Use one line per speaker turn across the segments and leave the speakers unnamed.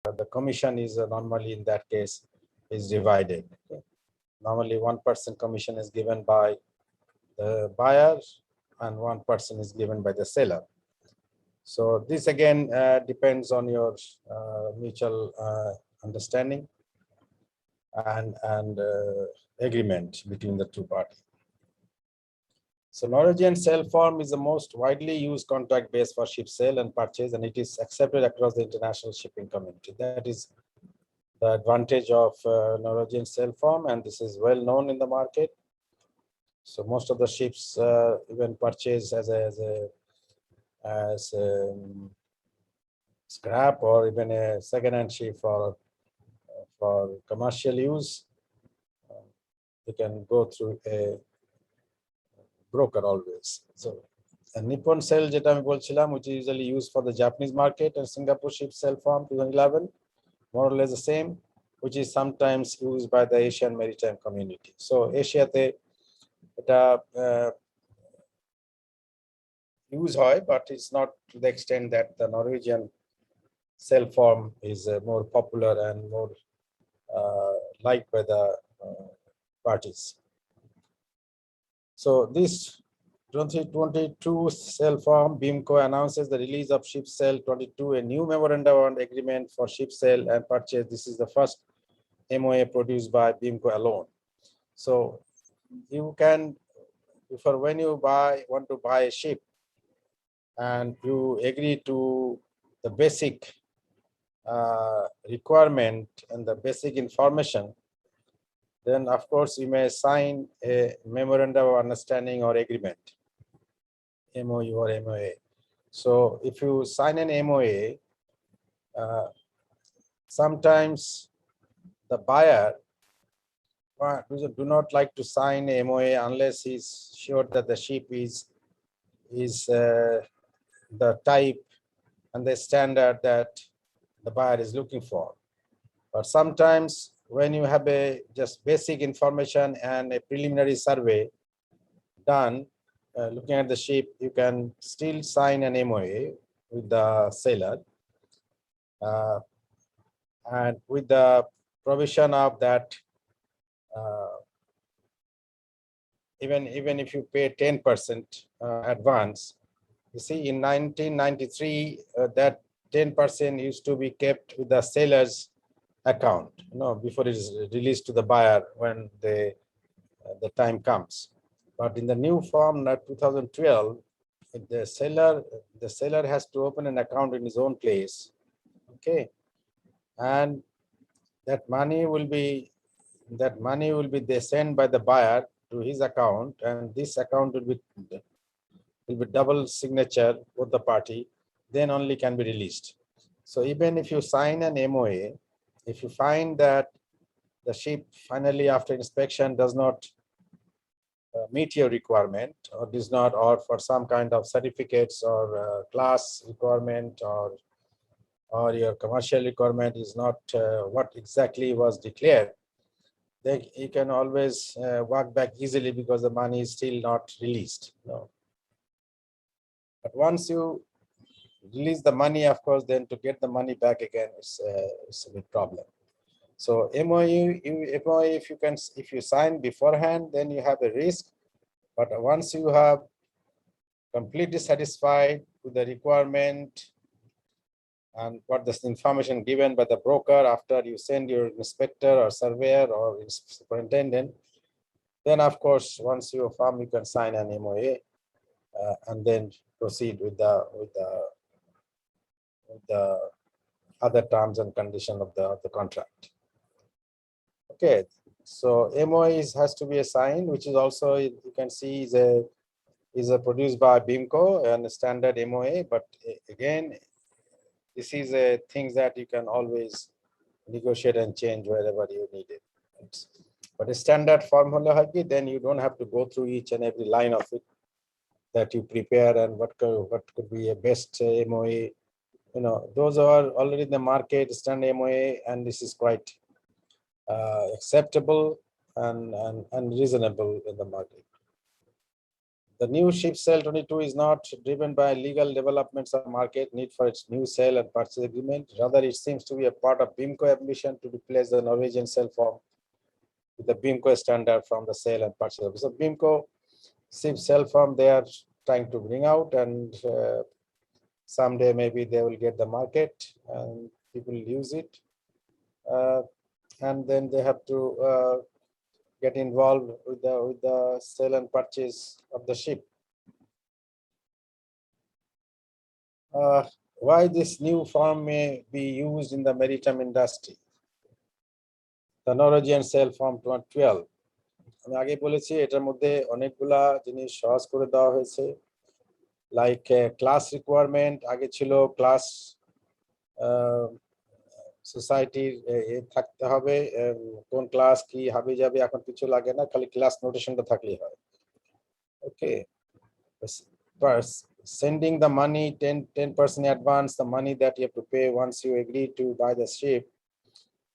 the commission is normally in that case is divided. Okay. Normally 1% commission is given by the buyer and 1% is given by the seller. So this again depends on your mutual understanding and agreement between the two parties. So Norwegian sale form is the most widely used contract base for ship sale and purchase, and it is accepted across the international shipping community. That is the advantage of Norwegian sale form, and this is well known in the market. So most of the ships even purchase as scrap or even a second-hand ship for commercial use. You can go through a broker always. So a Nippon sale jeta ami bolchilam, which is usually used for the Japanese market, and Singapore ship sale form 2011, more or less the same, which is sometimes used by the Asian maritime community. So Asia te eta use hoy, but it's not to the extent that the Norwegian sale form is more popular and more liked by the parties. So this 2022 sale form, BIMCO announces the release of ship sale 22, a new memorandum of agreement for ship sale and purchase. This is the first MOA produced by BIMCO alone. So you can, for when you want to buy a ship and you agree to the basic requirement and the basic information, then of course you may sign a memorandum of understanding or agreement, MOU or MOA. So if you sign an MOA, sometimes the buyer do not like to sign a MOA unless he's sure that the ship is the type and the standard that the buyer is looking for. But sometimes when you have a just basic information and a preliminary survey done, looking at the ship, you can still sign an MOA with the seller, and with the provision of that, even if you pay 10% advance, you see in 1993 that 10% used to be kept with the seller's account, before it is released to the buyer when the time comes. But in the new form, 2012, the seller has to open an account in his own place, okay, and that money will be sent by the buyer to his account, and this account will be double signature with the party, then only can be released. So even if you sign an MOA, if you find that the ship finally after inspection does not meet your requirement, or does not, or for some kind of certificates or class requirement, or your commercial requirement is not what exactly was declared, then you can always walk back easily because the money is still not released. But once you release the money, of course, then to get the money back again is a big problem. So MOA, if you sign beforehand, then you have a risk. But once you have completely satisfied with the requirement and what the information given by the broker after you send your inspector or surveyor or superintendent, then of course once you affirm, you can sign an MOA and then proceed with the other terms and conditions of the contract. Okay, so MOA has to be assigned, which is also, you can see, is produced by BIMCO and a standard MOA. But again, this is a thing that you can always negotiate and change wherever you need it. But a standard formula, then you don't have to go through each and every line of it that you prepare and what could be a best MOA. Those are already in the market, standard MOA, and this is quite acceptable and reasonable in the market. The new ship sale 22 is not driven by legal developments of market need for its new sale and purchase agreement. Rather, it seems to be a part of BIMCO ambition to replace the Norwegian sale form with the BIMCO standard from the sale and purchase. So BIMCO ship sale form they are trying to bring out, and someday maybe they will get the market and people use it. And then they have to get involved with the sale and purchase of the ship. Why this new form may be used in the maritime industry? The Norwegian sale form 12. আমি আগে বলেছি এটার মধ্যে অনেকগুলা জিনিস সহজ করে দেওয়া হয়েছে, লাইক ক্লাস রিকোয়ারমেন্ট আগে ছিল ক্লাস সোসাইটির থাকতে হবে, কোন ক্লাস কি হাবি যাবে এখন কিছু লাগে না, খালি ক্লাস নোটেশনটা থাকলেই হয়। ওকে, sending the money 10% advance, the money that you have to pay once you agree to buy the ship,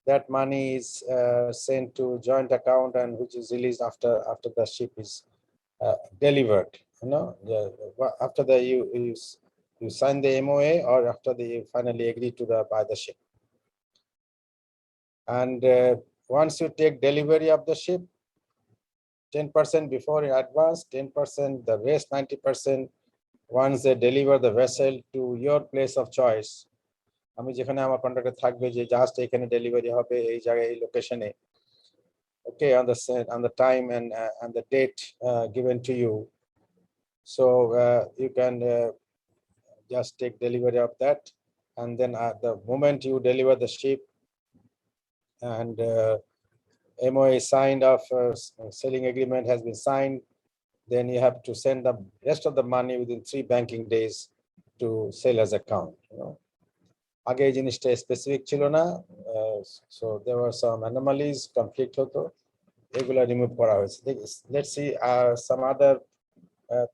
that money is sent to joint account and which is released after the ship is delivered. You know, after the you sign the MOA or after you finally agree to buy the ship. And once you take delivery of the ship, 10% before in advance, 10%, the rest 90% once they deliver the vessel to your place of choice. আমি যেখানে আমার কন্ট্রাক্টে থাকবে যে জাহাজটা এখানে delivery হবে এই জায়গায় এই লোকেশনে, okay, on the time and the date given to you, so you can just take delivery of that, and then at the moment you deliver the ship and MOA is signed of selling agreement has been signed, then you have to send the rest of the money within 3 banking days to seller's account. You know, আগে এই জিনিসটা specific ছিল না, so there were some anomalies, conflict হতো, এগুলা remove করা হয়েছে। Let's see some other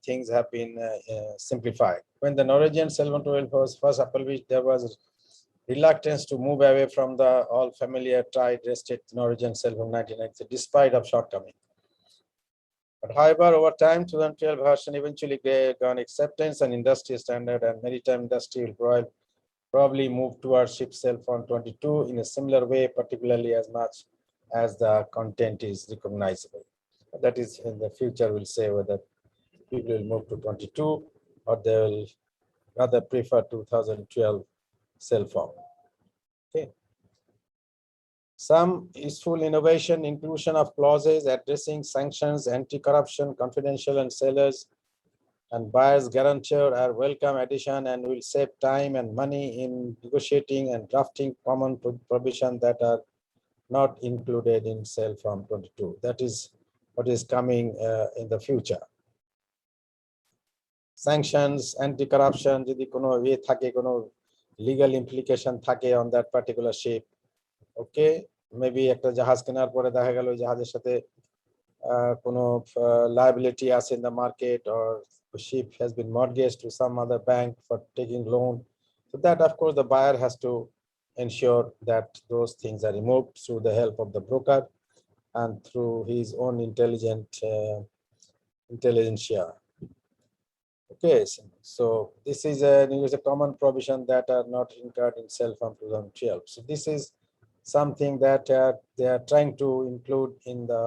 things have been simplified. When the Norwegian sale form 12 was first published, there was reluctance to move away from the all familiar tried rested Norwegian sale form 1993 despite of shortcoming. But however, over time, 2012 version eventually gained acceptance and industry standard, and maritime industry will probably move towards ship sale form 22 in a similar way, particularly as much as the content is recognizable. That is in the future, we'll say whether people will move to 22 or they will rather prefer 2012 sale form. Okay. Some useful innovation, inclusion of clauses addressing sanctions, anti-corruption, confidential and sellers and buyers guarantor are welcome addition and will save time and money in negotiating and drafting common provision that are not included in sale form 22. That is what is coming in the future. Sanctions, anti-corruption, যদি কোনো থাকে কোনো legal implication থাকে on that particular ship, okay, maybe একটা জাহাজ কেনার পরে দেখা গেল জাহাজের সাথে কোনো liability আছে in the market, or the ship has been mortgaged to some other bank for taking loan. So that of course the buyer has to ensure that those things are removed through the help of the broker and through his own intelligentsia. Okay, so this is a common provision that are not incurred in sale form 2012. So this is something that they are trying to include in the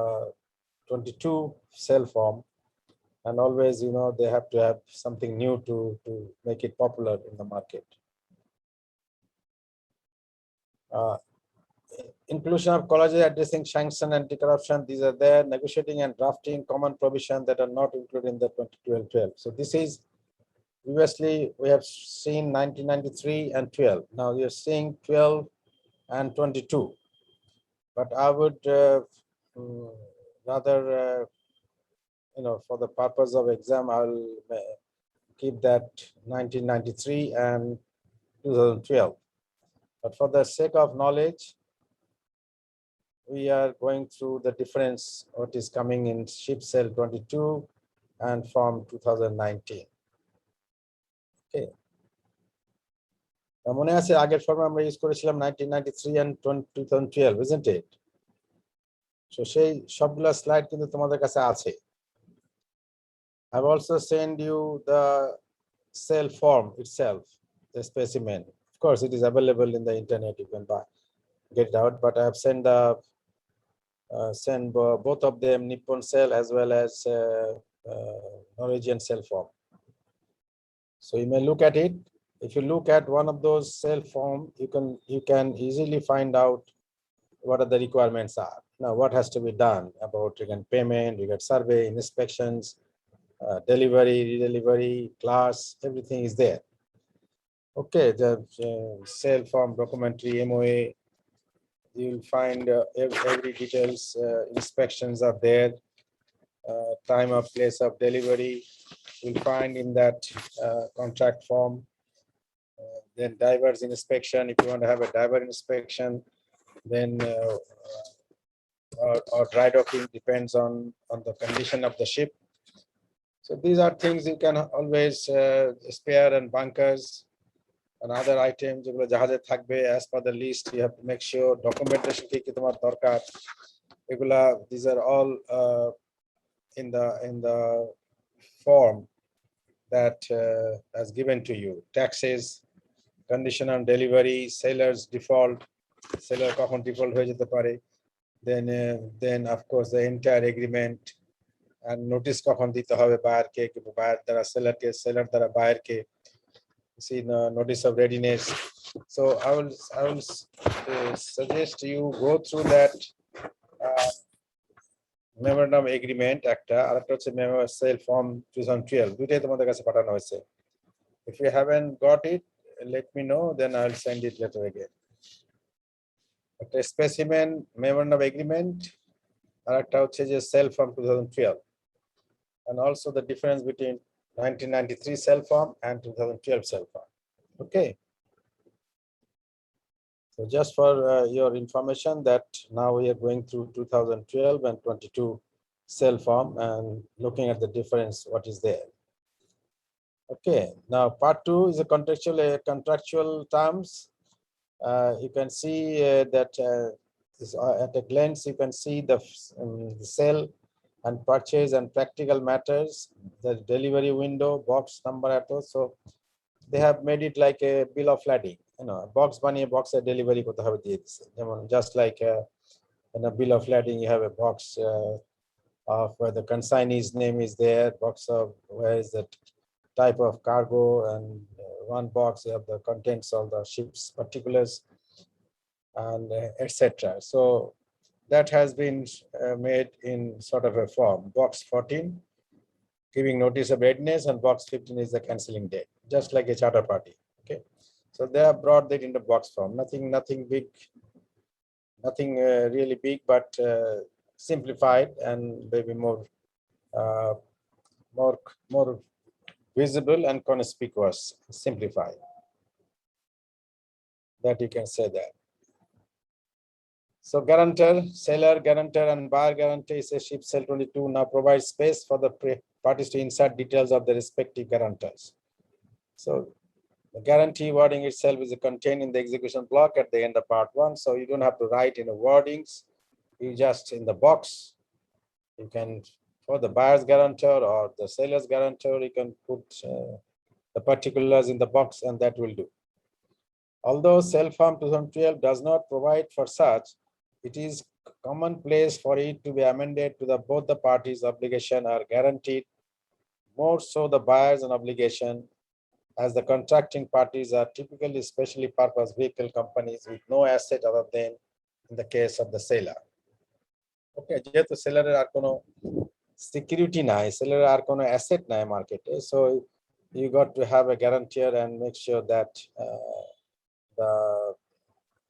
22 sale form, and always, you know, they have to have something new to make it popular in the market. Inclusion of clauses addressing sanction, anti-corruption, these are there. Negotiating and drafting common provision that are not included in the 2012. So this is previously we have seen 1993 and 12. Now we are seeing 12 and 22. But I would rather, you know, for the purpose of exam, I'll keep that 1993 and 2012. But for the sake of knowledge, we are going through the difference, what is coming in ship sale 22 and form 2019. Okay. মনে আছে আগের ফর্মে আমরা use করেছিলাম 1993 and 2012, isn't it? So সেই সবগুলা slide কিন্তু তোমাদের কাছে আছে। I've also sent you the cell form itself, the specimen. Of course, it is available in the internet. You can get it out. But I have sent both of them, Nippon cell as well as Norwegian cell form. So you may look at it. If you look at one of those cell form, you can easily find out what are the requirements are. Now, what has to be done about payment, you get survey, inspections, delivery, redelivery, class, everything is there. Okay, the cell form, documentary, MOA, you'll find every details, inspections are there, time of place of delivery, you'll find in that contract form. Then divers inspection, if you want to have a diver inspection, then or dry docking, depends on the condition of the ship. So these are things you can always spare and bunkers and other items যেগুলো জাহাজে থাকবে, as per the list you have to make sure documentation কি কি তোমার দরকার এগুলা, these are all in the form that has given to you. Taxes, condition on delivery, sailors default, sailor কখন default হয়ে যেতে পারে, then of course the entire agreement and notice কখন দিতে হবে বায়ারকে, কিংবা বায়ার দ্বারা সেলারকে, সেলার দ্বারা বায়ারকে, see the notice of readiness. So I will suggest you go through that memorandum agreement একটা, আরেকটা হচ্ছে sale form 2012, দুইটাই তোমাদের কাছে পাঠানো হয়েছে. If you haven't got it, let me know, then I'll send it later again. একটা specimen memorandum agreement, আরেকটা হচ্ছে যে sale form 2012, and also the difference between 1993 cell form and 2012 cell form. Okay. So just for your information that now we are going through 2012 and 22 cell form and looking at the difference, what is there. Okay, now part 2 is a contractual terms. You can see that at a glance, you can see the sale and purchase and practical matters, the delivery window, box number at all. So they have made it like a bill of lading, box বানিয়ে box delivery করতে হবে দিয়ে দিচ্ছে, যেমন just like in a bill of lading you have a box of where the consignee's name is there, box of where is the type of cargo, and one box you have the contents of the ship's particulars and etc. So that has been made in sort of a form. Box 14 giving notice of readiness, and box 15 is the cancelling date, just like a charter party. Okay, so they have brought that in the box form. Nothing big, nothing really big, but simplified and maybe more visible and conspicuous. Simplified, that you can say that. So guarantor, seller, guarantor, and buyer guarantor is a ship cell 22 now provides space for the parties to insert details of the respective guarantors. So the guarantee wording itself is contained in the execution block at the end of part 1. So you don't have to write in the wordings. You just in the box, you can, for the buyer's guarantor or the seller's guarantor, you can put the particulars in the box, and that will do. Although cell form 2012 does not provide for such, it is commonplace for it to be amended to the both the parties' obligation are guaranteed, more so the buyers and obligation, as the contracting parties are typically specially purpose vehicle companies with no asset other than in the case of the seller. Okay, যেহেতু সেলারের আর কোনো security নাই, সেলারের আর কোনো asset নাই মার্কেটে, so you got to have a guarantor and make sure that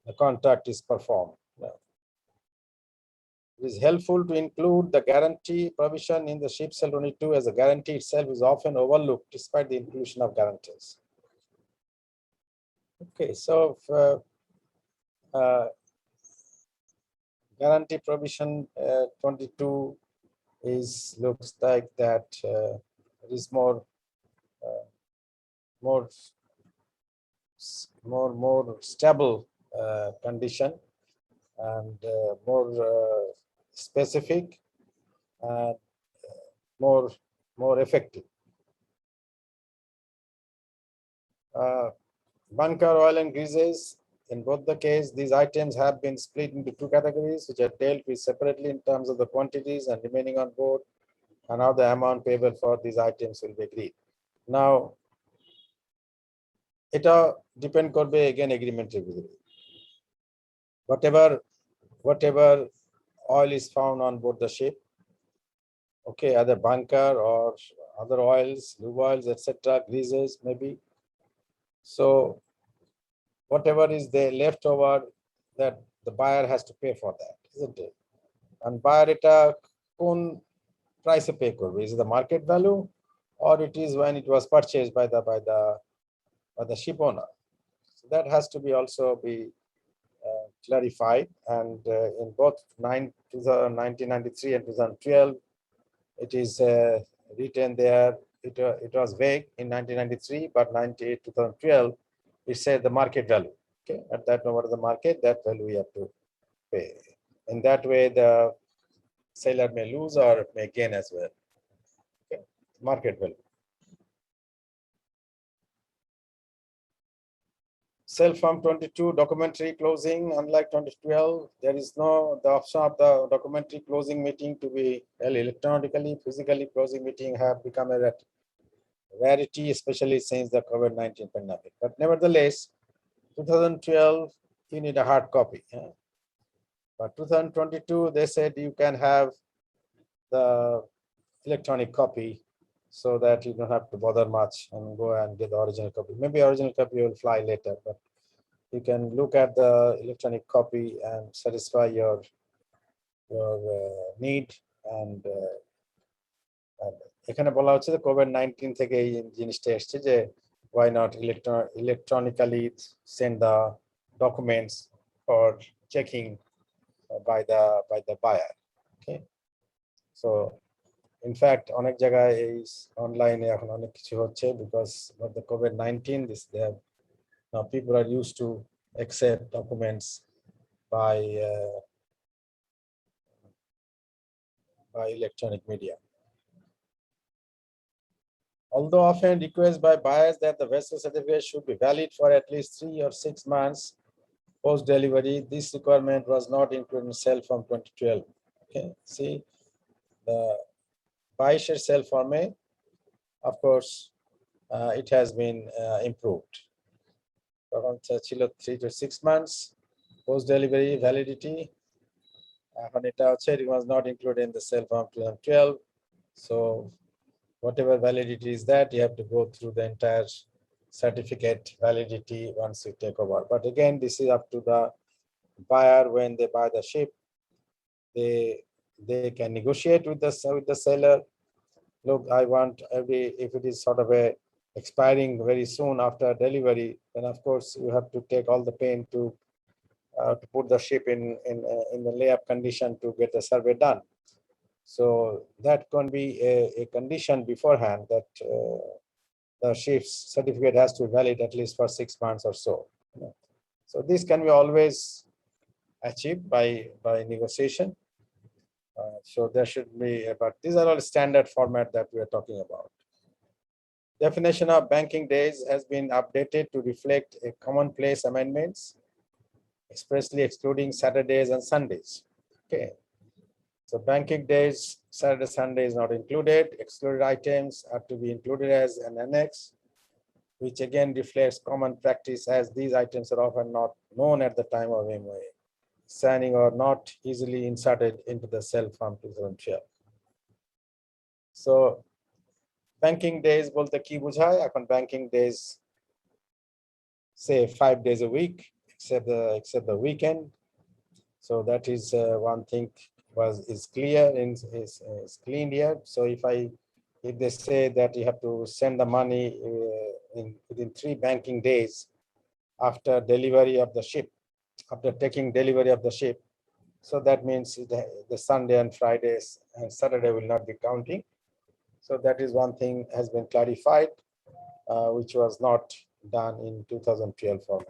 the contract is performed. It is helpful to include the guarantee provision in the ship cell 22, as the guarantee itself is often overlooked despite the inclusion of guarantors. Okay, so guarantee provision 22 looks like that it is more stable condition and more specific and more more effective. Bunker oil and greases, in both the case, these items have been split into two categories, which are dealt with separately in terms of the quantities and remaining on board, and how the amount payable for these items will be agreed. Now, এটা depend করবে again agreement-এর ভিতরে. Whatever oil is found on board the ship, okay, either bunker or other oils, lube oils, etc., greases maybe. So whatever is there left over, that the buyer has to pay for that, isn't it? And buyer এটা কোন price pay করবে? Is it the market value, or it is when it was purchased by the ship owner? So that has to be also be clarified. And in both 1993 and 2012, it is written there. It was vague in 1993, but 2012, it said the market value. Okay, at that number of the market, that value we have to pay. In that way, the seller may lose or may gain as well. Okay, market value. Sell from 22 documentary closing, unlike 2012, there is no the option of the documentary closing meeting to be held electronically. Physically closing meeting have become a rarity, especially since the COVID-19 pandemic. But nevertheless, 2012, you need a hard copy. Yeah? But 2022, they said you can have the electronic copy so that you don't have to bother much and go and get the original copy. Maybe original copy will fly later, but you can look at the electronic copy and satisfy your need. And এখানে বলা হচ্ছে যে COVID-19 থেকে এই জিনিসটা এসেছে যে why not electronically send the documents for checking by the buyer. Okay, so in fact অনেক জায়গায় এই অনলাইনে এখন অনেক কিছু হচ্ছে because of the COVID-19. Now people are used to accept documents by electronic media. Although often requested by buyers that the vessel certificate should be valid for at least 3 or 6 months post-delivery, this requirement was not included in sale form 2012. Okay, see the buy share sale form, of course, it has been improved. 3 to 6 months post-delivery validity. It was not included in the sale form 2012. So whatever validity is that, you have to go through the entire certificate validity once you take over. But again, this is up to the buyer. When they buy the ship, they can negotiate with the seller. Look, I want if it is sort of expiring very soon after delivery, then of course you have to take all the pain to put the ship in the layup condition to get the survey done. So that can be a condition beforehand that the ship's certificate has to be valid at least for 6 months or so. So this can be always achieved by negotiation. So there should be, but these are all standard format that we are talking about. Definition of banking days has been updated to reflect a commonplace amendments, expressly excluding Saturdays and Sundays. Okay. So banking days, Saturday, Sunday is not included. Excluded items are to be included as an annex, which again reflects common practice, as these items are often not known at the time of MOA signing or not easily inserted into the sale form 2012. So banking days bolte ki bujhay? Ekhon banking days say 5 days a week, except the weekend. So that is one thing is clear and is clean here. So if they say that you have to send the money within 3 banking days after delivery of the ship, after taking delivery of the ship, so that means the Sunday and Fridays and Saturday will not be counting. So that is one thing has been clarified, which was not done in 2012 format.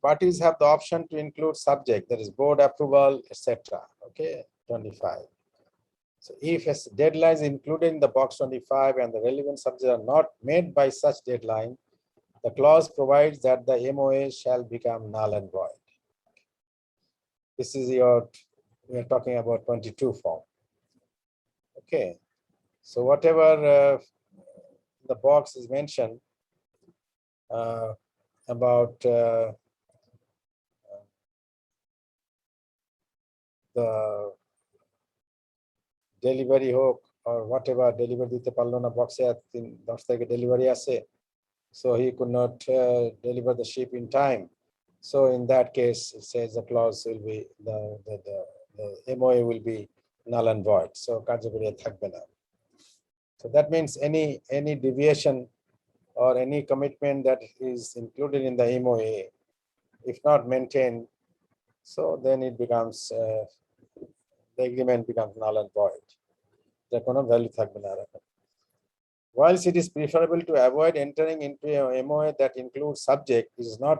Parties have the option to include subject, that is board approval, etc. Okay, 25. So if deadlines included in the box 25 and the relevant subjects are not met by such deadline, the clause provides that the MOA shall become null and void. This is we are talking about 22 form. Okay. So whatever the box is mentioned about the delivery hook or whatever delivery দিতে পারলো না box এ 10 তারিখে delivery আছে, so he could not deliver the ship in time. So in that case, it says the clause will be the MOA will be null and void. So কার্যকরী থাকবে না. So that means any deviation or any commitment that is included in the MOA, if not maintained, so then it becomes the agreement becomes null and void. There কোনো value থাকবে না। Whilst it is preferable to avoid entering into a MOA that includes subject, it is not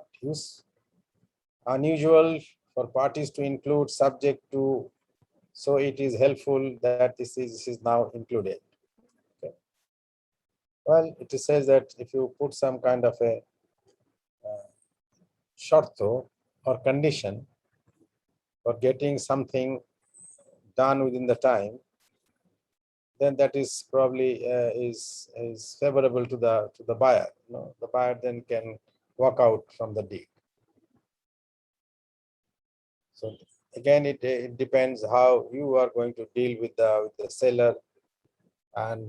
unusual for parties to include subject to, so it is helpful that this is now included. Okay. Well, it says that if you put some kind of a sharto or condition for getting something done within the time, then that is probably is favorable to the buyer. The buyer then can walk out from the deal. So again, it depends how you are going to deal with the seller, and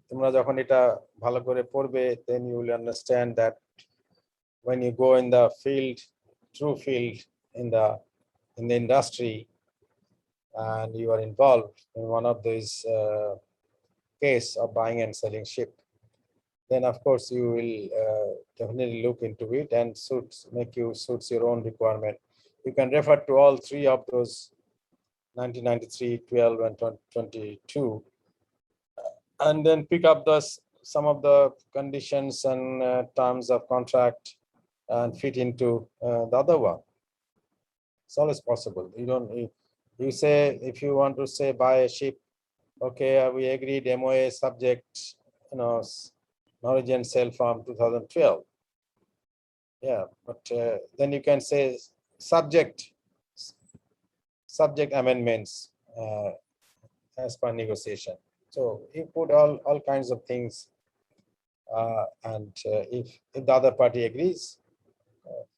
তোমরা যখন এটা ভালো করে পড়বে, then you will understand that when you go in the field, true field in the industry, and you are involved in one of these case of buying and selling ship, then of course you will definitely look into it and suits your own requirement. You can refer to all three of those 1993, 12, and 22, and then pick up some of the conditions and terms of contract and fit into the other one. It's always possible. You say, if you want to say buy a ship, okay, we agreed MOA subject, Norwegian sale from 2012. Yeah, but then you can say subject amendments as per negotiation. So you put all kinds of things, and if the other party agrees,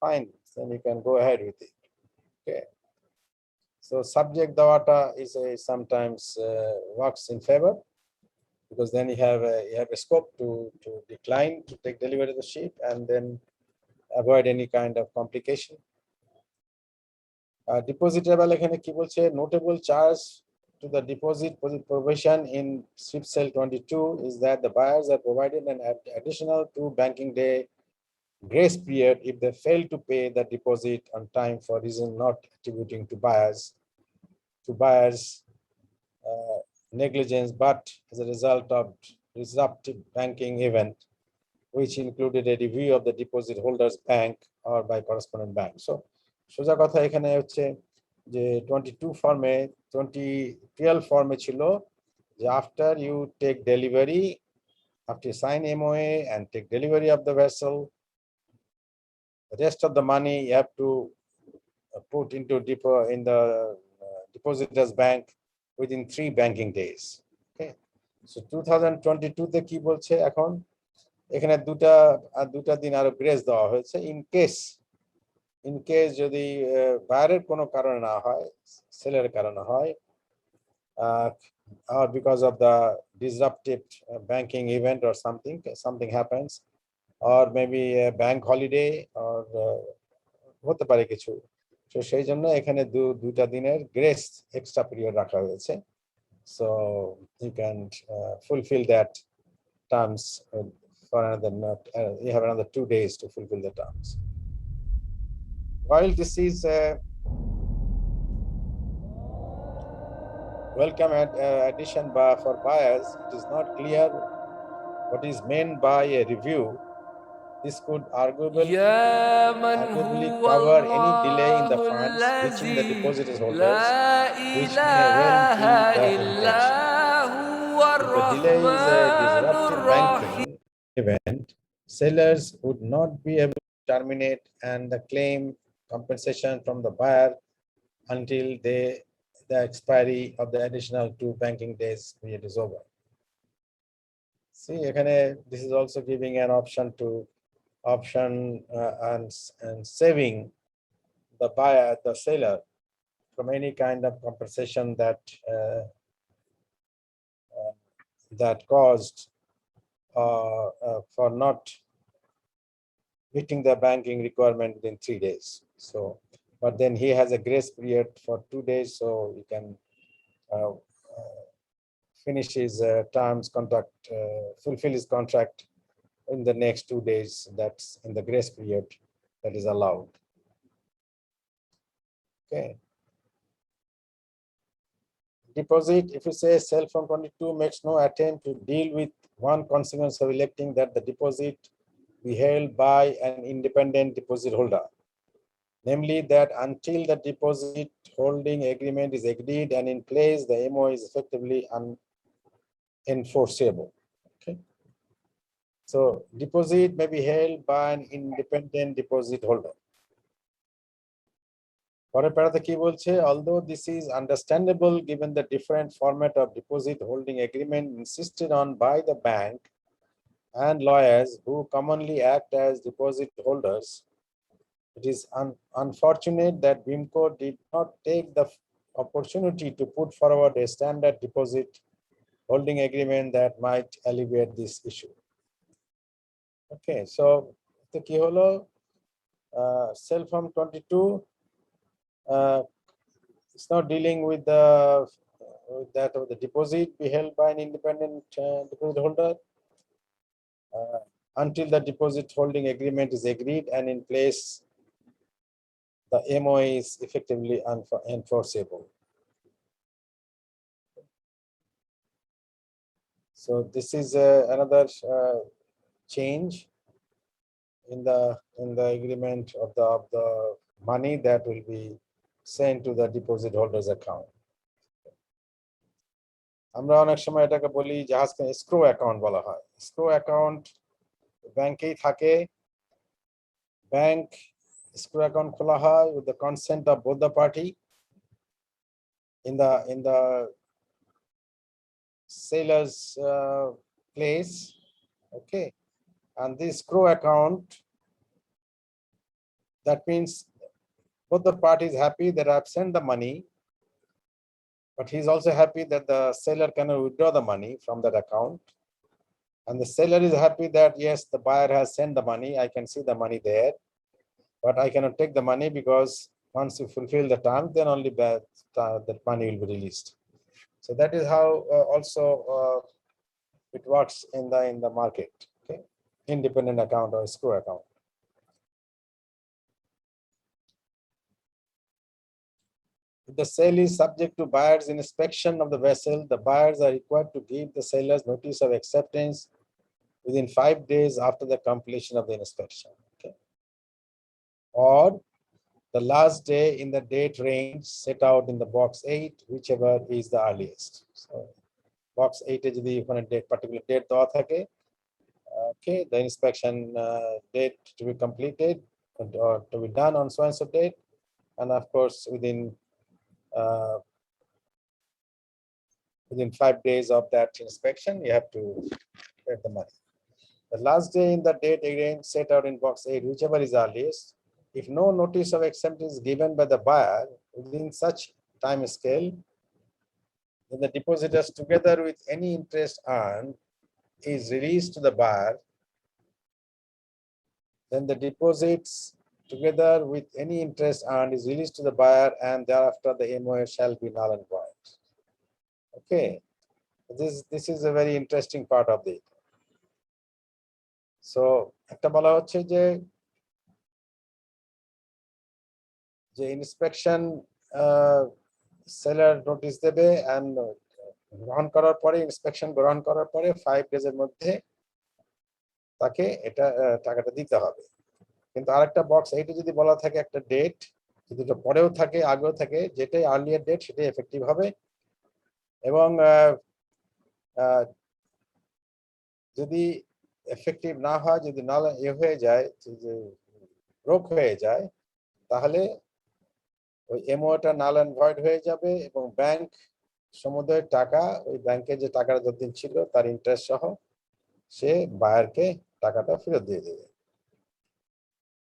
fine, then you can go ahead with it. Okay. So subject dawata is sometimes works in favor, because then you have a scope to decline to take delivery of the ship and then avoid any kind of complication. Depositable এখানে কি বলছে, notable charge to the deposit provision in ship sale 22 is that the buyers are provided an additional 2 banking day grace period if they fail to pay the deposit on time for reason not attributing to buyers negligence, but as a result of disruptive banking event, which included a review of the deposit holders bank or by correspondent bank. So সোজা কথা এখানে হচ্ছে যে 22 ফর্মে 2012 ফর্মে ছিল যে after you take delivery, after you sign MOA and take delivery of the vessel, the rest of the money you have to put into in the depositors bank within 3 banking days. Okay, so 2022 তে কি বলছে এখন, এখানে দুটা দিন আরো grace দেওয়া হয়েছে in case যদি বায়ারের কোনো কারণে না হয়, সেলের কারণে হয়, or because of the disruptive banking event or something happens, or maybe a bank holiday or হতে পারে কিছু, তো সেই জন্য এখানে দুটা দিনের গ্রেস এক্সট্রা পিরিয়ড রাখা হয়েছে, so you can fulfill that terms for another you have another 2 days to fulfill the terms. While this is welcome addition for buyers, it is not clear what is meant by a review. This could arguably cover any delay in the funds reaching the depositors holders, which may well be the intention. the delay is a
الرحمن
disruptive
الرحيم.
banking event, sellers would not be able to terminate and claim compensation from the buyer until the expiry of the additional 2 banking days period is over. See, this is also giving an option and saving the buyer, the seller, from any kind of compensation that caused for not meeting the banking requirement within 3 days. So, but then he has a grace period for 2 days, so he can finish his terms contract, fulfill his contract in the next 2 days. That's in the grace period that is allowed. Okay. Deposit, if you say sell from 22 makes no attempt to deal with one consequence of electing that the deposit be held by an independent deposit holder, namely that until the deposit holding agreement is agreed and in place, the MO is effectively unenforceable. Okay. So deposit may be held by an independent deposit holder. Although this is understandable given the different format of deposit holding agreement insisted on by the bank and lawyers who commonly act as deposit holders, it is unfortunate that BIMCO did not take the opportunity to put forward a standard deposit holding agreement that might alleviate this issue. Okay, so the Kiholo sell from 22. It's not dealing with that of the deposit be held by an independent deposit holder until the deposit holding agreement is agreed and in place, the MOA is effectively enforceable. So this is another change in the agreement of the money that will be sent to the deposit holder's account. আমরা অনেক সময় এটাকে বলি জাহাজকে screw account বলা হয়। Screw account ব্যাংকেই থাকে, bank screw account খোলা হয় with the consent of both the party in the seller's place. Okay, and this escrow account, that means both the parties happy that I've sent the money, but he's also happy that the seller can withdraw the money from that account, and the seller is happy that yes, the buyer has sent the money, I can see the money there, but I cannot take the money because once you fulfill the term, then only that money will be released. So that is how also it works in the market. Okay, independent account or escrow account. If the sale is subject to buyer's inspection of the vessel, the buyers are required to give the sellers notice of acceptance within 5 days after the completion of the inspection. Okay, or the last day in the date range set out in the box 8, whichever is the earliest. So box 8 is the particular date দেওয়া থাকে, okay, the inspection date to be completed or to be done on so and so date, and of course within 5 days of that inspection you have to pay the money. The last day in the date again set out in box 8, whichever is earliest, if no notice of acceptance is given by the buyer within such time scale, then the depositors together with any interest earned is released to the buyer, then the deposits together with any interest earned is released to the buyer, and thereafter the MOA shall be null and void. Okay, this is a very interesting part of it. So একটা বলা হচ্ছে যে inspection seller notice দেবে and গ্রহণ করার পরে inspection গ্রহণ করার পরে 5 days এর মধ্যে তাকে এটা টাকাটা দিতে হবে। কিন্তু আরেকটা বক্স 8 যদি বলা থাকে একটা ডেট, যদি এটা পরেও থাকে আগেও থাকে, যেটাই আর্লিয়ার ডেট সেটাই এফেক্টিভ হবে এবং যদি এফেক্টিভ না হয়, যদি হয়ে যায়, যে ব্রোক হয়ে যায়, তাহলে ওই এমওটা নাল অ্যান্ড ভয়েড হয়ে যাবে এবং ব্যাংক সমুদয় টাকা, ওই ব্যাংকে যে টাকাটা যতদিন ছিল তার ইন্টারেস্ট সহ সে বায়ারকে টাকাটা ফেরত দিয়ে দেবে।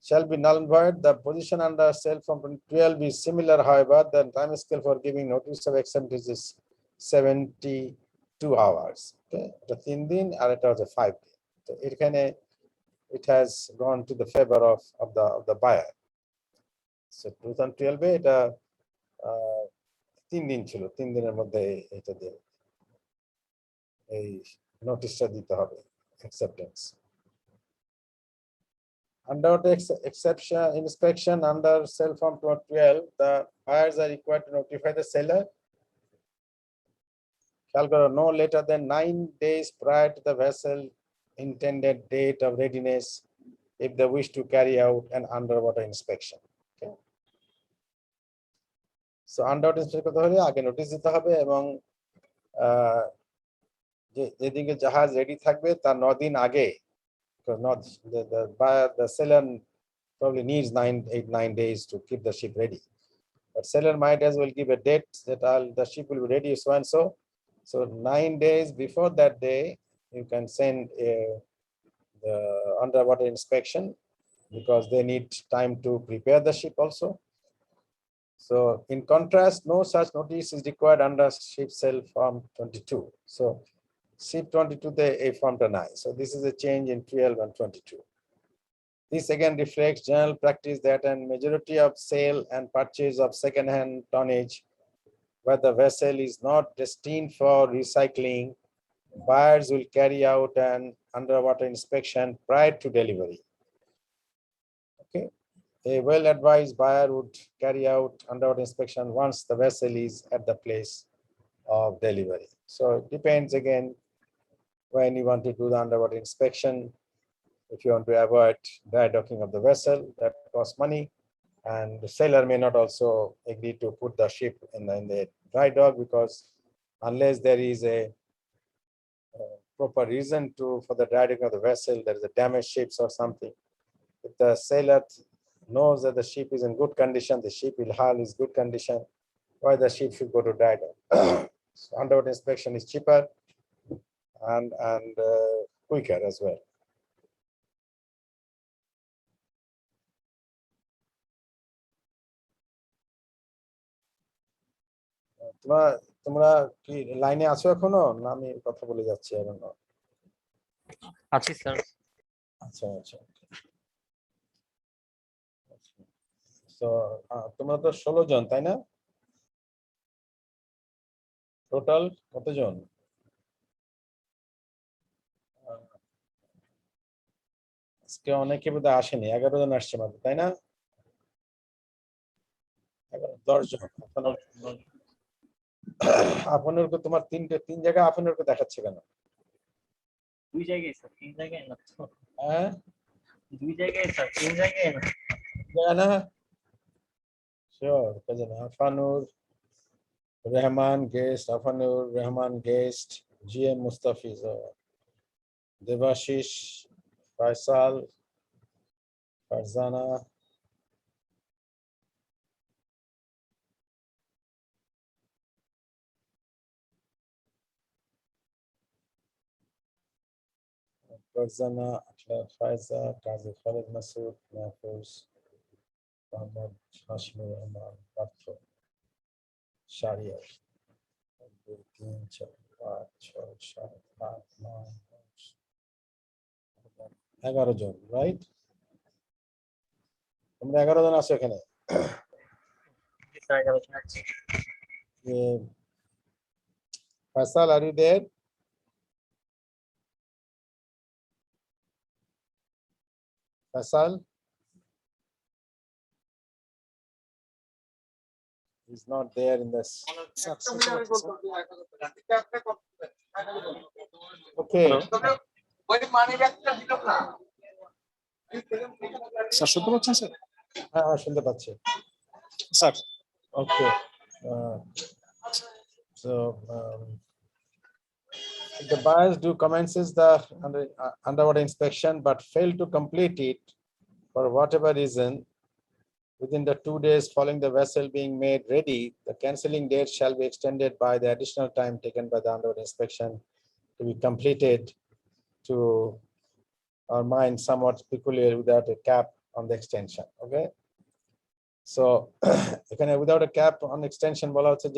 Shall be null and void. The position under sale from 12 is similar, however, the time scale for giving notice of acceptance is 72 hours. Okay, the 3 দিন আর এটা হচ্ছে 5 দিন। তো এখানে it has gone to the favor of the buyer. So 2012 এ এটা 3 দিন ছিল, 3 দিনের মধ্যে এটা দিয়ে এই নোটিশটা দিতে হবে acceptance. Under the exception inspection under sale form 12, the buyers are required to notify the seller shall go no later than 9 days prior to the vessel intended date of readiness if they wish to carry out an underwater inspection. Okay. So underwater inspection করতে হলে আগে notice দিতে হবে এবং যে যেদিকে জাহাজ ready থাকবে তার 9 দিন আগে, because not the seller probably needs 9 days to keep the ship ready. But seller might as well give a date that the ship will be ready so and so. So 9 days before that day, you can send the underwater inspection because they need time to prepare the ship also. So in contrast, no such notice is required under ship sale form 22. So ship 22 the a form 9. So this is a change in 12 and 22. This again reflects general practice that a majority of sale and purchase of second-hand tonnage, where the vessel is not destined for recycling, buyers will carry out an underwater inspection prior to delivery. Okay, a well-advised buyer would carry out underwater inspection once the vessel is at the place of delivery. So it depends again when you want to do the underwater inspection. If you want to avoid dry docking of the vessel, that costs money, and the seller may not also agree to put the ship in the dry dock, because unless there is a proper reason for the dry docking of the vessel, there is a damaged ship or something. If the seller knows that the ship is in good condition, the ship hull is good condition, why the ship should go to dry dock? So underwater inspection is cheaper and quicker as well. তোমরা কি লাইনে আছো এখনো, না আমি কথা বলে যাচ্ছি এখনো?
আছি স্যার।
আচ্ছা আচ্ছা, তো তোমরা তো 16 জন, তাই না? টোটাল কতজন? আজকে অনেকে বোধহয় আসেনি, 11 জন আসছে মাত্র, তাই না? 10 জন। আপনার তোমার তিন জায়গায় আপনার দেখাচ্ছে কেন?
2 জায়গায় স্যার, 3 জায়গায় না তো।
হ্যাঁ
2 জায়গায় স্যার, 3 জায়গায় না।
না শিওর, কাজে Afanur Rahman guest, Afanur Rahman guest, GM Mustafiz, Debashis, Faisal, Farzana, Farzana, Faiza, Kazi Khaled Masud, Mahfuz, Mohammad Hashimur Rahman, Partha, Shariar, 2, 3, 4, 5, 6, 7, 8, 9, 10, 11 জন, রাইট? তোমরা 11 জন আছো এখানে। Faisal, are you there? Faisal? He's not there in this. Okay.
Sir শুনতে পাচ্ছেন স্যার?
হ্যাঁ শুনতে পাচ্ছি
sir.
Okay. So If the buyers do commences the underwater inspection but fail to complete it for whatever reason, within the 2 days following the vessel being made ready, the cancelling date shall be extended by the additional time taken by the underwater inspection to be completed, to our mind somewhat peculiar, without a cap on the extension. Okay. So এখানে without a cap on extension বলা হচ্ছে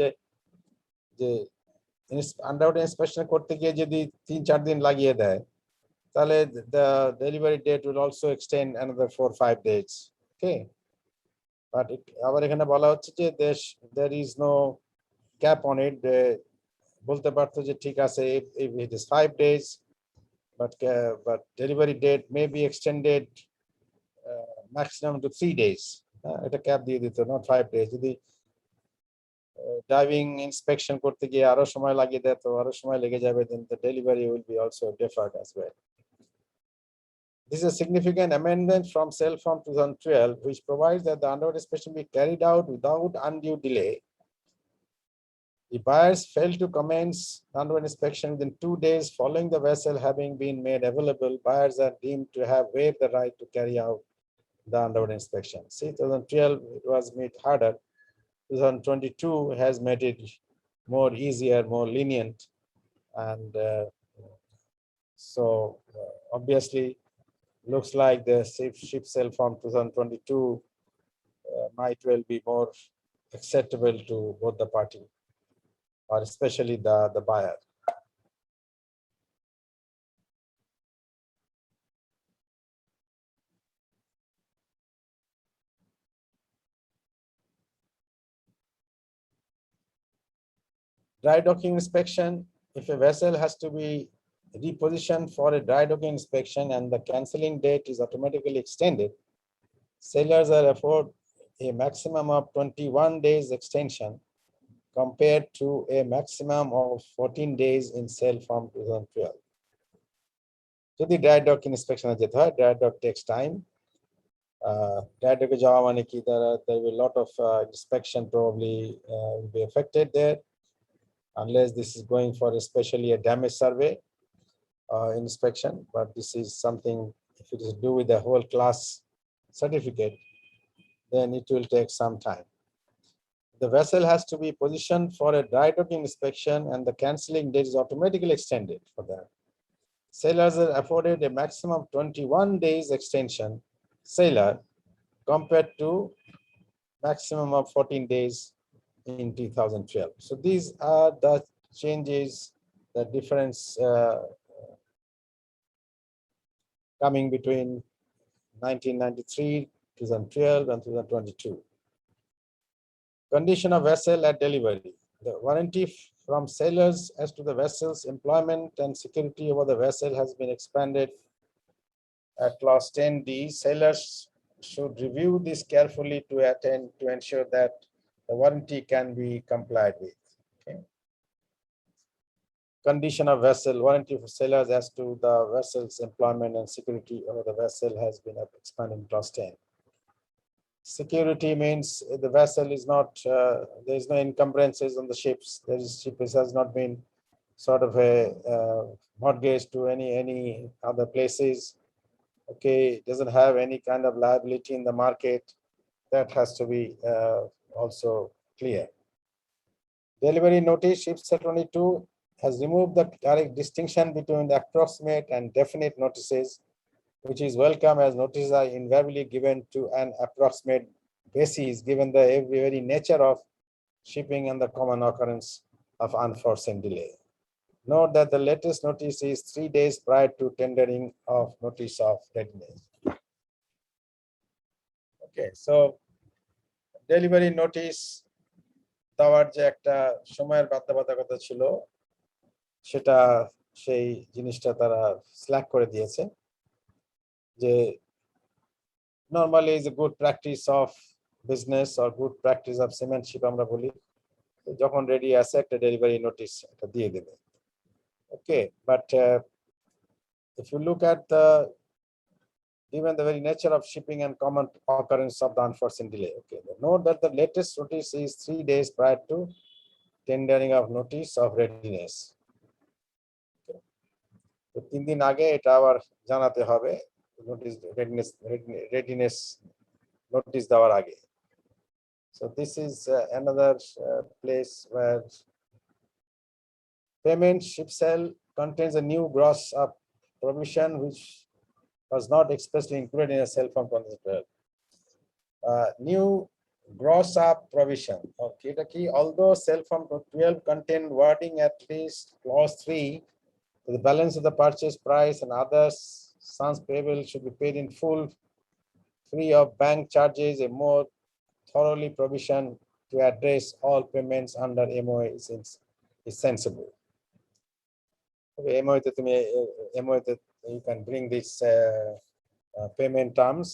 যে underwater inspection করতে গিয়ে যদি 3-4 দিন লাগিয়ে দেয়, তাহলে the delivery date will also extend another 4-5 days. Okay. But আবার এখানে বলা হচ্ছে যে there is no cap on it. বলতে পারতো যে ঠিক আছে, if it is 5 days, but delivery date may be extended maximum to 3 days. এটা cap দিয়ে দিত, not 5 days. যদি diving inspection করতে গিয়ে আরো সময় লাগিয়ে দেয়, তো আরো সময় লেগে যাবে, then the delivery will be also deferred as well. This is a significant amendment from SAIL Form 2012, which provides that the underwater inspection be carried out without undue delay. If buyers fail to commence underwater inspection within 2 days following the vessel having been made available, buyers are deemed to have waived the right to carry out the underwater inspection. See, 2012 it was made harder. 2022 has made it more easier, more lenient, and obviously looks like the ship SAIL Form 2022 might well be more acceptable to both the party, or especially the buyer. Dry docking inspection. If a vessel has to be repositioned for a dry docking inspection and the cancelling date is automatically extended, sailors are afforded a maximum of 21 days extension compared to a maximum of 14 days in SAIL Form 2012. যদি dry dock inspection যেতে হয়, dry dock takes time. Dry dock যাওয়া মানে কি, there will be a lot of inspection probably will be affected there, unless this is going for especially a damage survey inspection. But this is something, if it is to do with the whole class certificate, then it will take some time. The vessel has to be positioned for a dry docking inspection and the cancelling date is automatically extended for that. Sailors are afforded a maximum 21 days extension, sailor, compared to maximum of 14 days in 2012. So these are the changes, the difference coming between 1993, 2012, and 2022. Condition of vessel at delivery. The warranty from sailors as to the vessel's employment and security over the vessel has been expanded at clause 10D. Sailors should review this carefully to ensure that the warranty can be complied with. Okay. Condition of vessel. Warranty for sailors as to the vessel's employment and security over the vessel has been expanded in clause 10. Security means the vessel is not, there is no encumbrances on the ships. Ship has not been sort of a mortgage to any other places. Okay, it doesn't have any kind of liability in the market. That has to be also clear. Delivery notice. Ship SAIL 22 has removed the direct distinction between the approximate and definite notices, which is welcome, as notices are invariably given to an approximate basis given the very nature of shipping and the common occurrence of unforeseen delay. Note that the latest notice is 3 days prior to tendering of notice of readiness. Okay, so delivery notice দেওয়ার যে একটা সময়ের বাধ্যবাধকতা ছিল, সেটা সেই জিনিসটা তারা স্ল্যাক করে দিয়েছে। যে normally is a good practice of business or good practice of seamanship আমরা বলি, যখন রেডি আছে একটা ডেলিভারি নোটিস এটা দিয়ে দেবে। Okay, but if you look at even the very nature of shipping and common occurrence of the unforeseen delay, okay, note that the latest notice is 3 days prior to tendering of notice of readiness. Okay. তো 3 দিন আগে এটা আবার জানাতে হবে, notice readiness notice দেওয়ার আগে। So this is another place where payment ship sale contains a new gross up provision which was not expressly included in a sale form contract. New gross up provision. Okay, although sale form 12 contain wording at least clause 3, the balance of the purchase price and others sums payable should be paid in full, free of bank charges. A more thoroughly provision to address all payments under MOA is sensible. Okay, MOA you can bring this payment terms,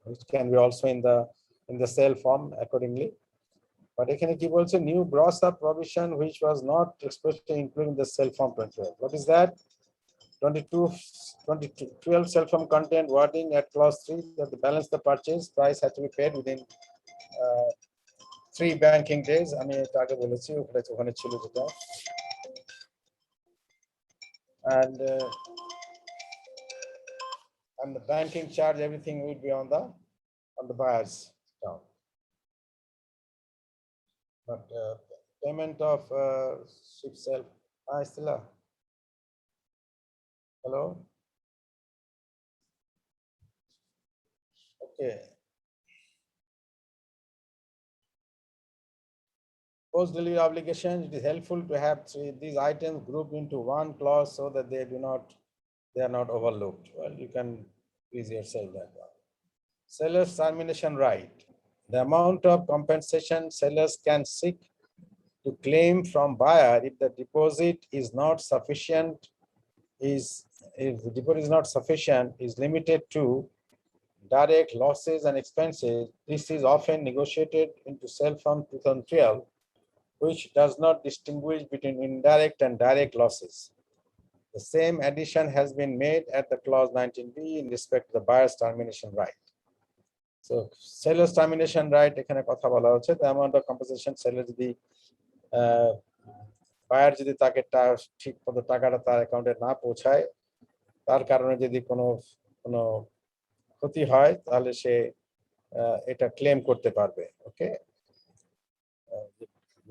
which can be also in the sale form accordingly. But এখানে কি বলছে, new gross up provision which was not expressly included in the sale form 12. What is that? 12 sale form content wording at clause 3 that the balance the purchase price had to be paid within 3 banking days. আমি এটা আগে বলেছি, ওখানে ছিল যেটা। And the banking charge, everything will be on the buyer's account. But payment of ship sale, Stella. Hello. Okay. Post-delivery obligation, it is helpful to have these items grouped into one clause so that they are not overlooked. Well, you can please yourself that one. Seller's termination right. The amount of compensation sellers can seek to claim from buyer if the deposit is not sufficient, is limited to direct losses and expenses. This is often negotiated into sale form 2012, which does not distinguish between indirect and direct losses. The same addition has been made at the clause 19b in respect to the buyer's termination right. So seller's termination right, এখানে কথা বলা হচ্ছে, the amount of compensation seller যদি buyer যদি তাকে ঠিক মতো টাকাটা তার অ্যাকাউন্টে না পৌঁছায়, তার কারণে যদি কোনো ক্ষতি হয়, তাহলে সে এটা ক্লেম করতে পারবে। ওকে,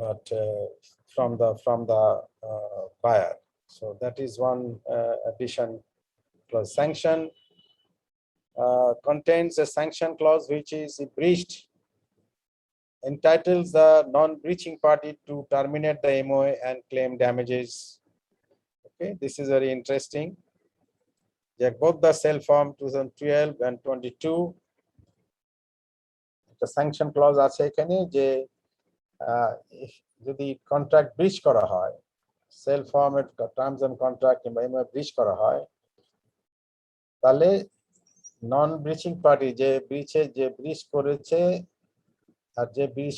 but from the buyer. So that is one addition. Plus sanction contains a sanction clause which is breached, entitles the non-breaching party to terminate the MOA and claim damages. Okay, this is very interesting. Both the sale form 2012 and 22, the sanction clause আছে এখানে যে যদি contract ব্রিচ করা হয়, sell ফর্মের terms and contract কিংবা MOA ব্রিচ করা হয়, তাহলে নন ব্রিচিং পার্টি যে ব্রিচ করেছে আর যে ব্রিচ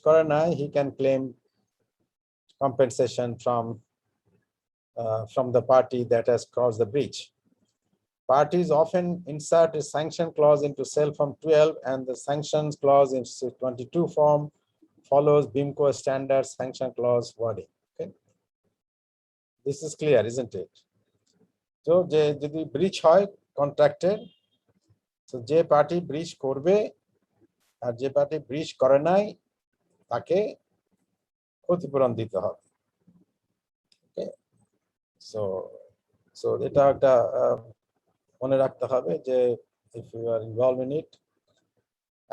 করে নাই, he can claim compensation from the party that has caused the breach. Parties often insert a sanction clause into sale form 12, and the sanctions clause in 22 form follows BIMCO standard sanction clause wording. Okay, this is clear, isn't it? So যদি ব্রিচ হয় কন্ট্রাক্টের, তো যে party ব্রিচ করবে আর যে party ব্রিচ করে নাই তাকে ক্ষতিপূরণ দিতে হবে। ওকে, সো এটা একটা মনে রাখতে হবে যে if you are involved in it.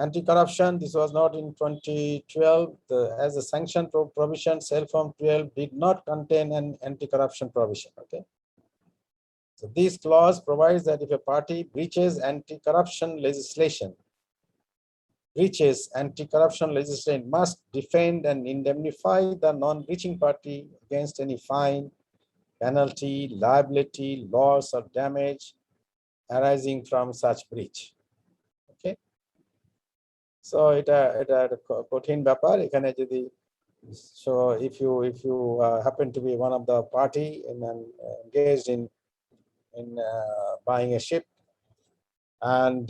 Anti-corruption, this was not in 2012, as a sanction provision, sale form 12 did not contain an anti-corruption provision. Okay, so this clause provides that if a party breaches anti-corruption legislation, must defend and indemnify the non-breaching party against any fine, penalty, liability, loss or damage arising from such breach. Okay, so এটা কঠিন ব্যাপার এখানে যদি, so if you happen to be one of the party and engaged in buying a ship, and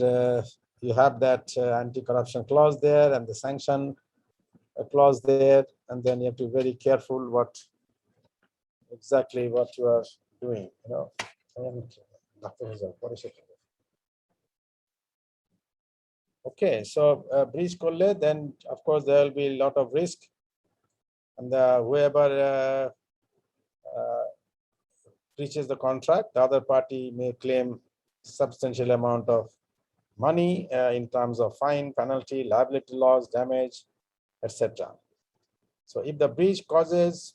you have that anti-corruption clause there and the sanction clause there, and then you have to be very careful what exactly what you are doing, you know. And okay, so breach করলে, then of course there will be a lot of risk, and whoever breaches the contract, the other party may claim substantial amount of money in terms of fine, penalty, liability loss, damage, etc. So if the breach causes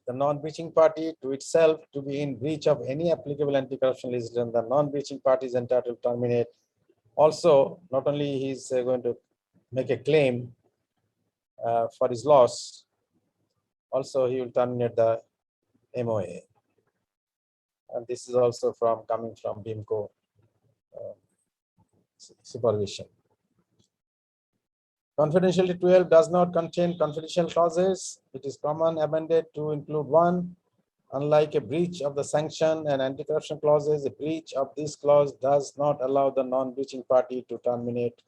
the non-breaching party to itself to be in breach of any applicable anti-corruption legislation, the non-breaching party is entitled to terminate. Also, not only he's going to make a claim for his loss, also he will terminate the MOA. And this is also coming from BIMCO supervision. Confidentiality 12 does not contain confidential clauses. It is common amended to include one. Unlike a breach of the sanction and anti-corruption clauses, a breach of this clause does not allow the non-breaching party to terminate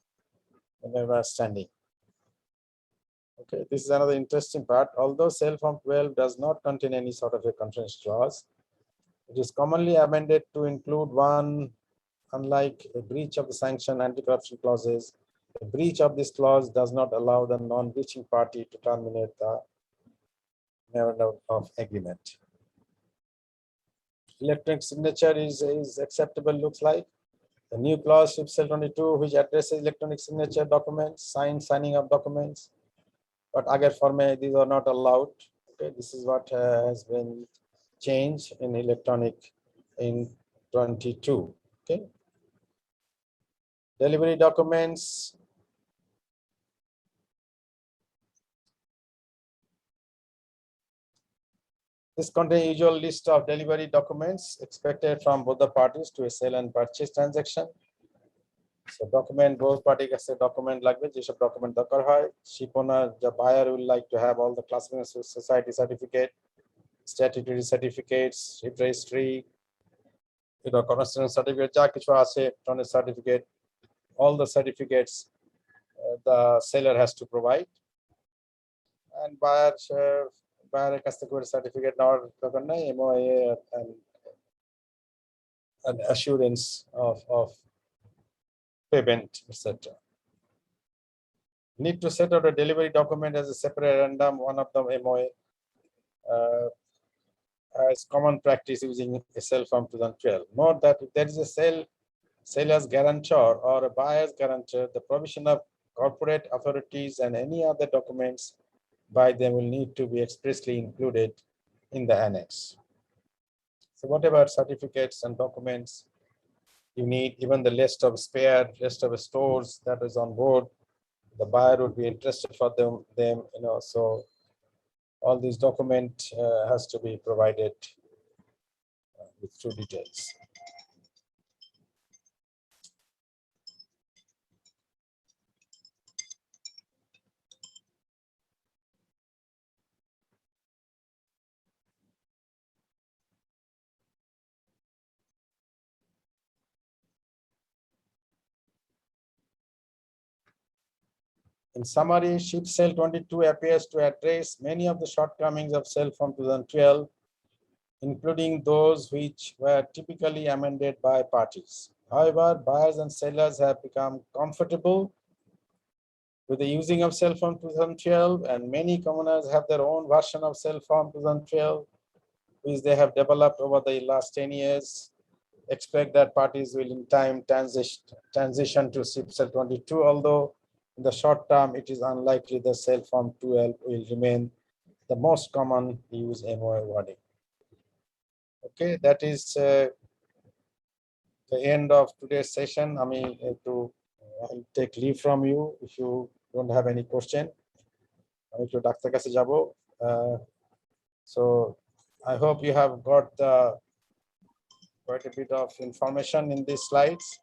the member standing. Okay, this is another interesting part. Although SAIL Form 12 does not contain any sort of a confidential clause, it is commonly amended to include one. Unlike a breach of the sanction anti-corruption clauses, a breach of this clause does not allow the non-breaching party to terminate the memorandum of agreement. Electronic signature is acceptable, looks like. The new clause, SIP-SAIL 22, which addresses electronic signature documents, signing of documents, but agar forme these are not allowed. Okay, this is what has been changed in electronic in 22. Okay. Delivery documents. This contains usual list of delivery documents expected from both the parties to a sale and purchase transaction. So document, both party kache document lagbe, je sob document dakar hoy. Ship owner, the buyer will like to have all the classification society certificate, statutory certificates, ship registry, cornerstone certificate, ja kichu ache, tonnage certificate, all the certificates the seller has to provide. And buyer কাছ থেকে certificate নেওয়ার দরকার নাই, MOA and assurance of payment, etc. Need to set out a delivery document as a separate addendum, one of them MOA, as common practice using a SAIL Form 2012. Note that if there is a seller's guarantor or a buyer's guarantor, the provision of corporate authorities and any other documents by them will need to be expressly included in the annex. So whatever certificates and documents you need, even the list of list of stores that is on board, the buyer would be interested for them, you know, so all these document has to be provided with true details. In summary, SIP-SAIL 22 appears to address many of the shortcomings of SAIL Form 2012, including those which were typically amended by parties. However, buyers and sellers have become comfortable with the using of SAIL Form 2012, and many commoners have their own version of SAIL Form 2012, which they have developed over the last 10 years. Expect that parties will in time transition to SIP-SAIL 22, although in the short term, it is unlikely the SAIL Form 12 will remain the most common used MOA wording. Okay, that is the end of today's session. I mean, I'll take leave from you if you don't have any question. So I hope you have got quite a bit of information in these slides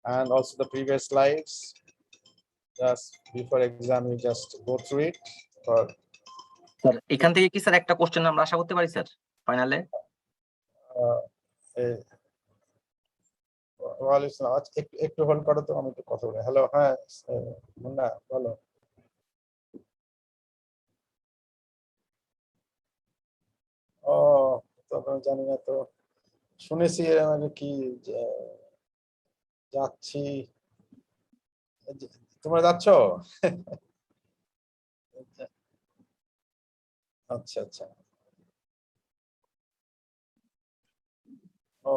and also the previous slides. Just before exam, you just go through it.
Sir এখান থেকে কি sir একটা question আমরা আশা করতে পারি sir ফাইনালে?
একটু hold করো তো, আমি একটু কথা বলি। হ্যালো, হ্যাঁ মুন্না বলো। ও, তবে আমি জানি না তো, শুনেছি মানে কি যাচ্ছি, তোমরা যাচ্ছ? আচ্ছা আচ্ছা। ও,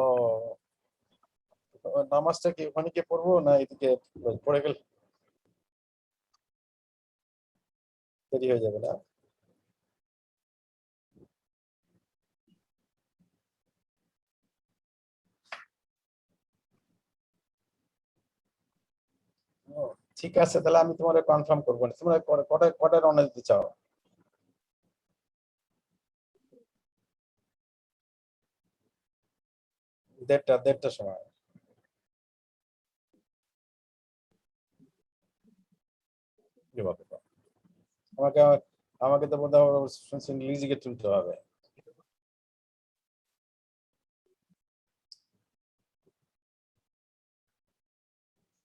নামাজটা কি ওখানে গিয়ে পড়বো না এদিকে পড়ে গেলে দেরি হয়ে যাবে না? ও, ঠিক আছে, তাহলে আমি তোমার কনফার্ম করবো না। তোমরা কটায় কটায় রওনা দিতে চাও? দেড়টার সময়? এ বাবা, আমাকে আমাকে তো বোধ হয় শুনছি লিজিকে তুলতে হবে।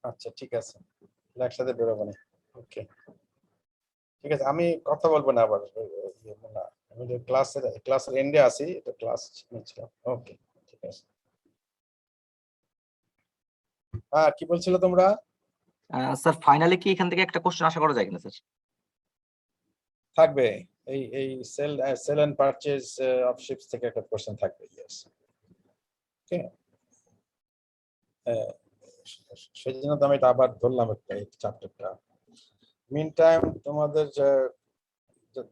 আচ্ছা ঠিক আছে, তাহলে একসাথে বেরোবো না। ওকে, ঠিক আছে, আমি কথা বলবো না আবার, না, আমি ক্লাসের এন্ডে আছি, এটা ক্লাস নিচ্ছিলাম। ওকে, ঠিক আছে। হ্যাঁ, কি বলছিল তোমরা?
স্যার ফাইনালি কি এখান থেকে একটা কোশ্চেন আশা করা যায় কিনা স্যার?
থাকবে, এই sale and purchase of ships থেকে একটা কোশ্চেন থাকবে, ইয়েস। ওকে, সেই জন্য তো আমি এটা আবার ধরলাম একটা এই চ্যাপ্টারটা। মিন টাইম তোমাদের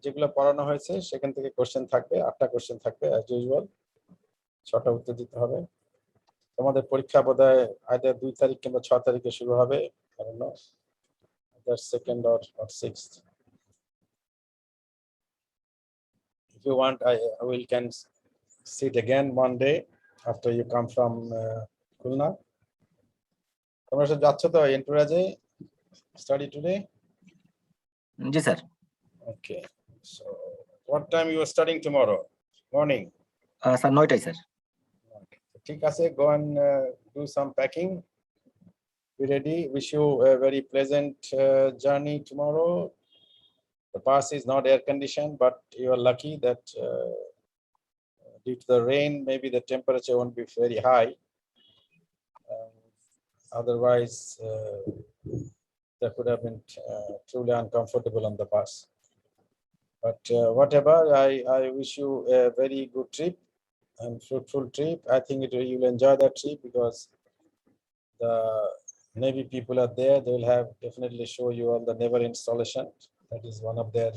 যেগুলো পড়ানো হয়েছে সেখান থেকে কোশ্চেন থাকবে, 8টা কোশ্চেন থাকবে অ্যাজ ইউজুয়াল, 6টা উত্তর দিতে হবে। তোমাদের পরীক্ষা বোধহয় আইদার 2 তারিখ কিংবা 6 তারিখে শুরু হবে, কারণ second or 6th। If you want, I will can sit again one day after you come from Khulna. তোমরা সব যাচ্ছ তো এন্টুরাজে স্টাডি টুডে?
জি sir.
Okay, so what time you are studying tomorrow morning?
Sir 9টায় sir.
ঠিক আছে, go and do some packing, be ready. Wish you a very pleasant journey tomorrow. The bus is not air conditioned, but you are lucky that due to the rain maybe the temperature won't be very high. Otherwise that would have been truly uncomfortable on the bus. But whatever, I wish you a very good trip and fruitful trip. I think you'll enjoy that trip because the Navy people are there. They will have definitely show you all the naval installation. That is one of their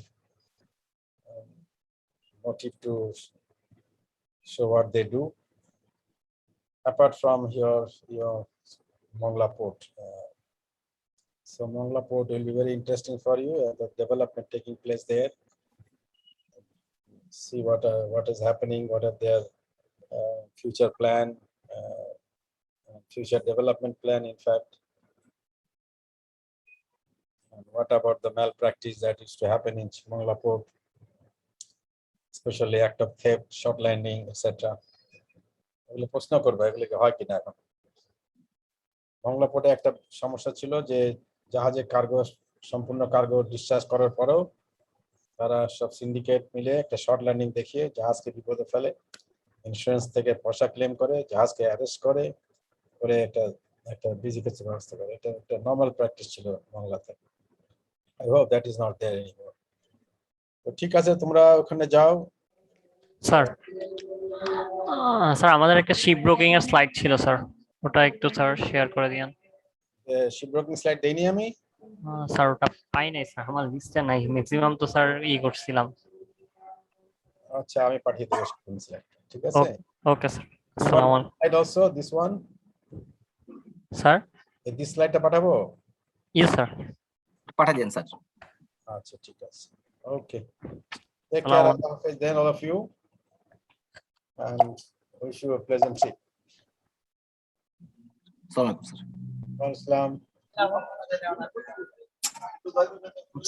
motive to show what they do. Apart from your Mongla port. So Mongla port will be very interesting for you. The development taking place there. See what is happening, what are their future plan, future development plan, in fact. And what about the malpractice that used to happen in Mongla port, especially act of theft, short landing, etc. এগুলো প্রশ্ন করবো, এগুলোকে হয় কিনা এখন। মংলা পোর্টে একটা সমস্যা ছিল যে জাহাজে কার্গো, সম্পূর্ণ কার্গো ডিসচার্জ করার পরেও তারা সব সিন্ডিকেট মিলে একটা শর্ট ল্যান্ডিং দেখিয়ে জাহাজকে বিপদে ফেলে, ইন্স্যুরেন্স থেকে পয়সা ক্লেম করে, জাহাজকে অ্যারেস্ট করে একটা বিজিকে ব্যবস্থা করে। এটা একটা নর্মাল প্র্যাকটিস ছিল বাংলাতে। I hope that is not there anymore. তো ঠিক আছে, তোমরা ওখানে যাও।
স্যার স্যার আমাদের একটা শিপ ব্রোকিং এর স্লাইড ছিল স্যার, ওটা একটু স্যার শেয়ার করে দিয়েন।
শিপ ব্রোকিং স্লাইড দেইনি আমি?
স্যার ওটা পাই নাই স্যার, আমার লিস্টে নাই, ম্যাক্সিমাম তো স্যার করছিলাম।
আচ্ছা, আমি পাঠিয়ে দেবো শিপিং স্লাইড, ঠিক আছে?
ওকে স্যার, আসসালামু আলাইকুম।
Slide also this one,
sir
এই দিস স্লাইডটা পাঠাবো?
Yes sir.
পাঠিয়ে দেন স্যার।
আচ্ছা ঠিক আছে, okay, take care of then all of you and wish you a pleasant trip.
আসসালামু আলাইকুম স্যার।
আসসালাম।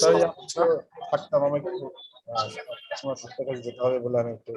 সরি, থাকতাম আমি একটু আমার যেতে হবে বলে আমি একটু